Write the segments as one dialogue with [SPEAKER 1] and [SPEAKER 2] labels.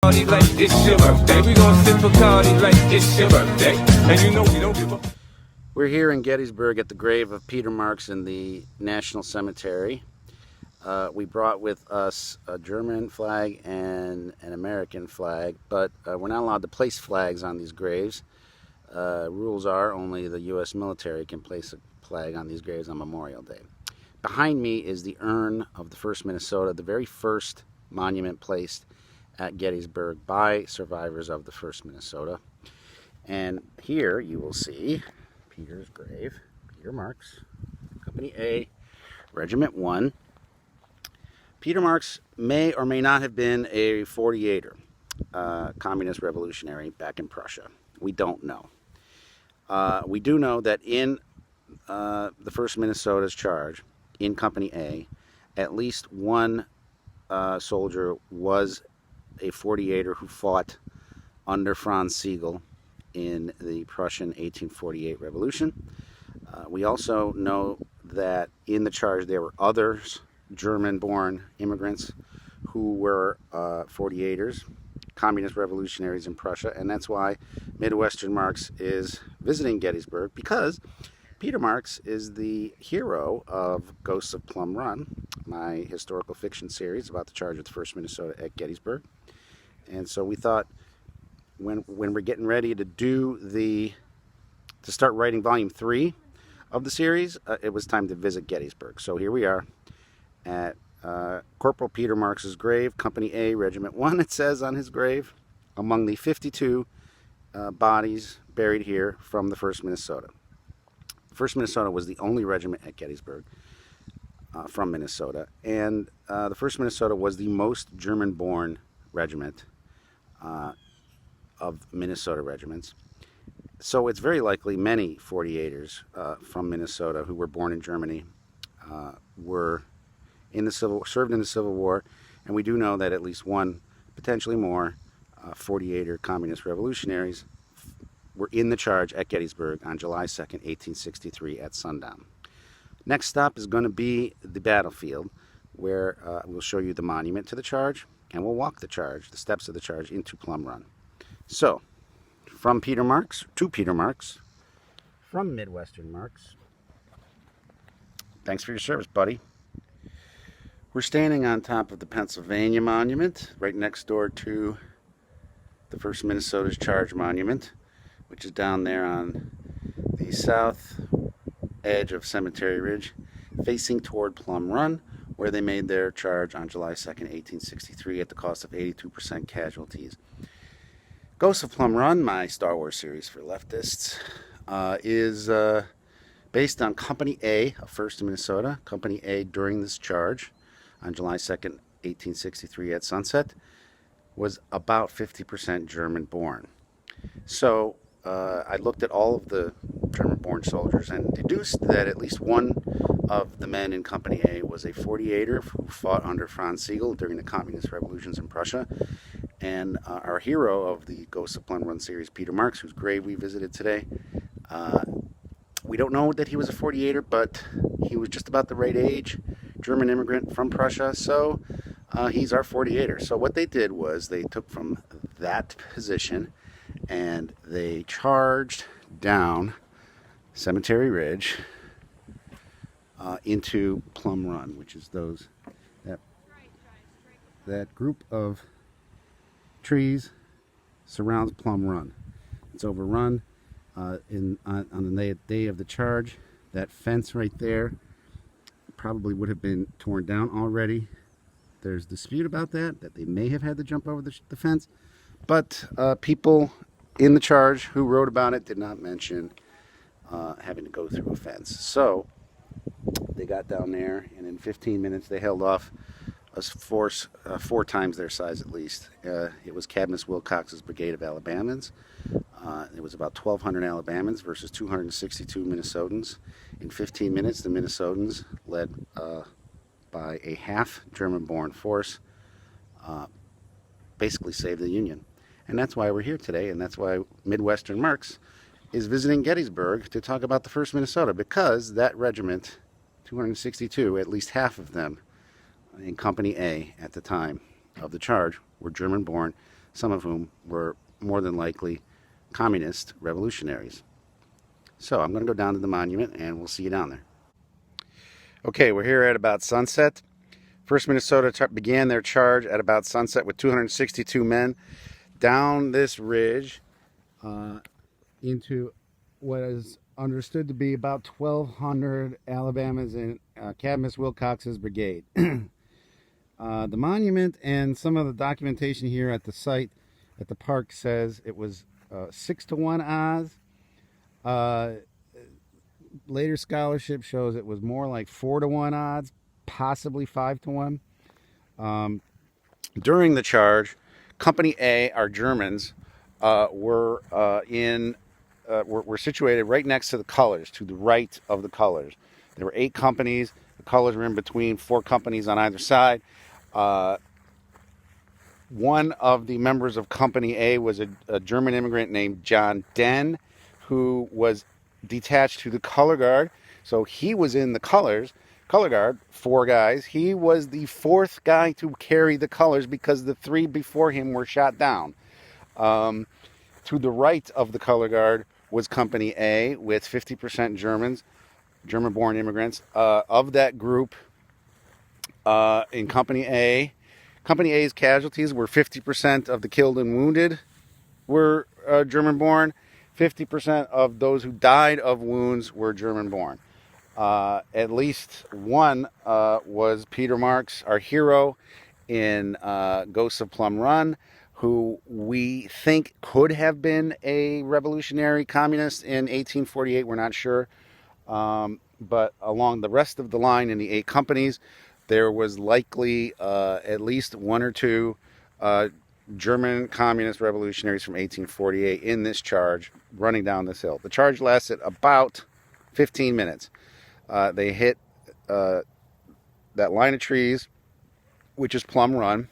[SPEAKER 1] Party like it's your birthday. We gonna sip Bacardi like it's your birthday. And you know we don't give a...
[SPEAKER 2] We're here in Gettysburg at the grave of Peter Marx in the National Cemetery. We brought with us a German flag and an American flag, but we're not allowed to place flags on these graves. Rules are only the U.S. military can place a flag on these graves on Memorial Day. Behind me is the urn of the 1st Minnesota, the very first monument placed at Gettysburg by survivors of the 1st Minnesota. And here you will see Peter's grave, Peter Marx, Company A, Regiment 1. Peter Marx may or may not have been a 48er, communist revolutionary back in Prussia. We don't know. We do know that in the 1st Minnesota's charge, in Company A, at least one soldier was a 48er who fought under Franz Sigel in the Prussian 1848 revolution. We also know that in the charge there were others, German-born immigrants, who were 48ers, communist revolutionaries in Prussia, and that's why Midwestern Marx is visiting Gettysburg, because Peter Marx is the hero of Ghosts of Plum Run, my historical fiction series about the charge of the 1st Minnesota at Gettysburg. And so we thought when we're getting ready to start writing volume 3 of the series, it was time to visit Gettysburg. So here we are at Corporal Peter Marx's grave, Company A, Regiment 1, it says on his grave, among the 52 bodies buried here from the 1st Minnesota. The 1st Minnesota was the only regiment at Gettysburg from Minnesota, and the 1st Minnesota was the most German-born regiment of Minnesota regiments. So it's very likely many 48ers from Minnesota who were born in Germany were served in the Civil War, and we do know that at least one, potentially more, 48er communist revolutionaries were in the charge at Gettysburg on July 2nd, 1863 at sundown. Next stop is going to be the battlefield, where we'll show you the monument to the charge, and we'll walk the charge, the steps of the charge, into Plum Run. So, from Peter Marx to Peter Marx, from Midwestern Marx. Thanks for your service, buddy. We're standing on top of the Pennsylvania Monument, right next door to the 1st Minnesota's Charge Monument, which is down there on the south edge of Cemetery Ridge, facing toward Plum Run, where they made their charge on July 2nd, 1863, at the cost of 82% casualties. Ghosts of Plum Run, my Star Wars series for leftists, is based on Company A of 1st Minnesota. Company A, during this charge on July 2nd, 1863 at sunset, was about 50% German-born. So I looked at all of the German-born soldiers and deduced that at least one of the men in Company A was a 48er who fought under Franz Sigel during the communist revolutions in Prussia. And our hero of the Ghosts of Plum Run series, Peter Marx, whose grave we visited today, we don't know that he was a 48er, but he was just about the right age, German immigrant from Prussia, so he's our 48er. So what they did was they took from that position and they charged down Cemetery Ridge into Plum Run, which is that group of trees surrounds Plum Run. It's overrun on the day of the charge. That fence right there probably would have been torn down already. There's dispute about that they may have had to jump over the fence, but people in the charge who wrote about it did not mention having to go through a fence. So they got down there, and in 15 minutes they held off a force 4 times their size at least. It was Cadmus Wilcox's Brigade of Alabamans. It was about 1,200 Alabamans versus 262 Minnesotans. In 15 minutes, the Minnesotans, led by a half German-born force, basically saved the Union. And that's why we're here today, and that's why Midwestern Marx is visiting Gettysburg to talk about the 1st Minnesota, because that regiment, 262, at least half of them in Company A at the time of the charge, were German-born. some of whom were more than likely communist revolutionaries. So I'm going to go down to the monument, and we'll see you down there. Okay, we're here at about sunset. 1st Minnesota began their charge at about sunset with 262 men down this ridge into what is understood to be about 1,200 Alabama's and Cadmus Wilcox's brigade. The monument and some of the documentation here at the site at the park says it was 6-1 odds. Later scholarship shows it was more like 4-1 odds, possibly 5-1. During the charge, Company A, our Germans, were situated right next to the colors, to the right of the colors. There were 8 companies. The colors were in between, 4 companies on either side. One of the members of Company A was a German immigrant named John Den, who was detached to the color guard. So he was in the color guard, 4 guys. He was the 4th guy to carry the colors because the 3 before him were shot down. To the right of the color guard was Company A with 50% Germans, German-born immigrants. Of that group, in Company A's casualties were 50% of the killed and wounded were German-born. 50% of those who died of wounds were German-born. At least one was Peter Marks, our hero in Ghosts of Plum Run, who we think could have been a revolutionary communist in 1848. We're not sure. But along the rest of the line in the 8 companies, there was likely at least 1 or 2 German communist revolutionaries from 1848 in this charge running down this hill. The charge lasted about 15 minutes. They hit that line of trees, which is Plum Run,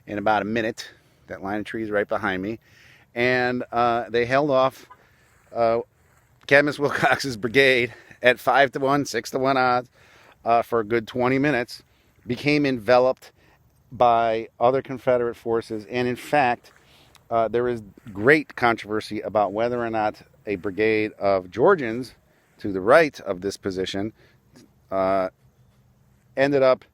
[SPEAKER 2] in about a minute. That line of trees right behind me. And they held off Cadmus Wilcox's brigade at 5-1, 6-1 odds for a good 20 minutes, became enveloped by other Confederate forces. And in fact, there is great controversy about whether or not a brigade of Georgians to the right of this position ended up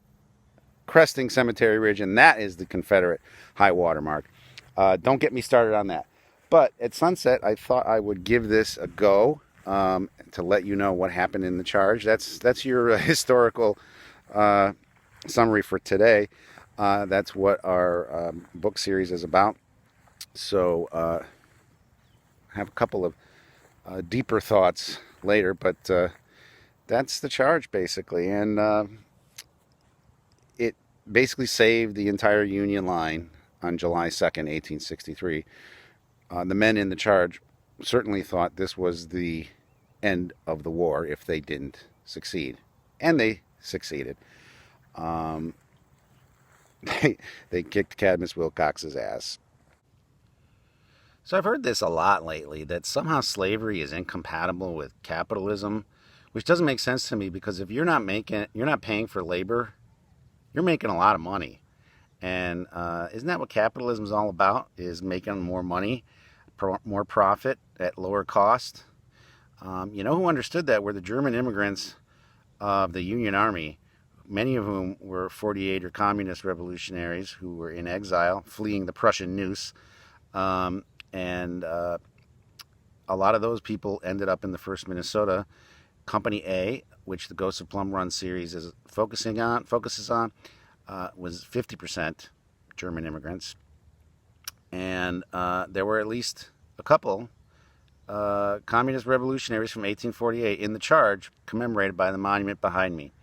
[SPEAKER 2] cresting Cemetery Ridge, and that is the Confederate high water mark. Don't get me started on that. But at sunset, I thought I would give this a go to let you know what happened in the charge. That's your historical summary for today. That's what our book series is about. So I have a couple of deeper thoughts later, but that's the charge basically. And it basically saved the entire Union line on July 2nd, 1863. The men in the charge certainly thought this was the end of the war if they didn't succeed. And they succeeded. They kicked Cadmus Wilcox's ass. So I've heard this a lot lately, that somehow slavery is incompatible with capitalism, which doesn't make sense to me, because if you're not paying for labor, you're making a lot of money. And isn't that what capitalism is all about, is making more money, more profit at lower cost? You know who understood that were the German immigrants of the Union Army, many of whom were 48er communist revolutionaries who were in exile, fleeing the Prussian noose. And a lot of those people ended up in the 1st Minnesota. Company A, which the Ghosts of Plum Run series is focuses on, was 50% German immigrants. And there were at least a couple communist revolutionaries from 1848 in the charge, commemorated by the monument behind me.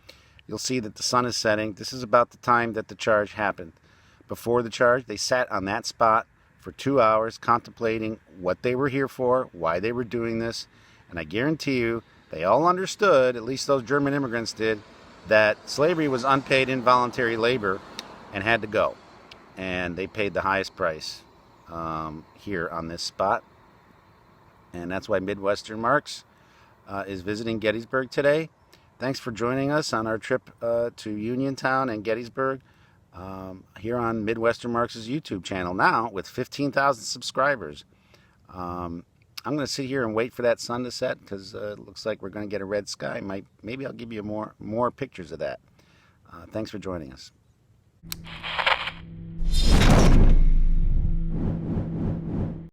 [SPEAKER 2] You'll see that the sun is setting. This is about the time that the charge happened. Before the charge, they sat on that spot for 2 hours contemplating what they were here for, why they were doing this. And I guarantee you, they all understood, at least those German immigrants did, that slavery was unpaid involuntary labor and had to go. And they paid the highest price here on this spot. And that's why Midwestern Marks is visiting Gettysburg today. Thanks for joining us on our trip to Uniontown and Gettysburg. here on Midwestern Marx's YouTube channel now with 15,000 subscribers. I'm going to sit here and wait for that sun to set because it looks like we're going to get a red sky. Maybe I'll give you more pictures of that. Thanks for joining us.